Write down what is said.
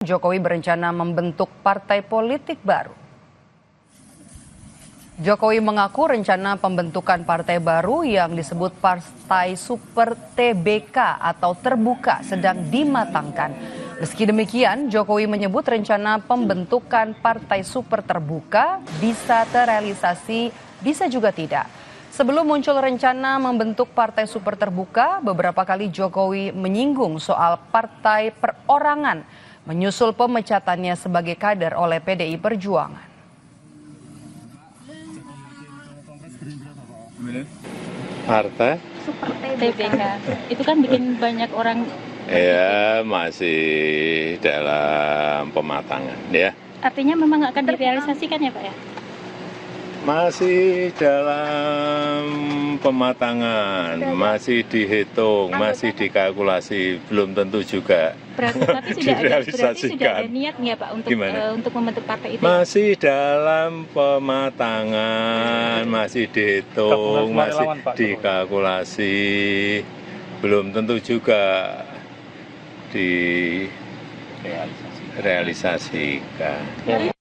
Jokowi berencana membentuk partai politik baru. Jokowi mengaku rencana pembentukan partai baru yang disebut Partai Super TBK atau Terbuka sedang dimatangkan. Meski demikian, Jokowi menyebut rencana pembentukan Partai Super Terbuka bisa terrealisasi, bisa juga tidak. Sebelum muncul rencana membentuk Partai Super Terbuka, beberapa kali Jokowi menyinggung soal partai perorangan, menyusul pemecatannya sebagai kader oleh PDI Perjuangan. Partai Super TBK itu kan bikin banyak orang ya masih dalam pematangan ya. artinya memang akan direalisasikan ya Pak ya? Masih dalam pematangan, masih dihitung, masih dikalkulasi, belum tentu juga Berarti sudah ada direalisasikan. niat nggak Pak untuk membentuk partai itu? Masih dalam pematangan, masih dihitung, masih dikalkulasi, belum tentu juga direalisasikan.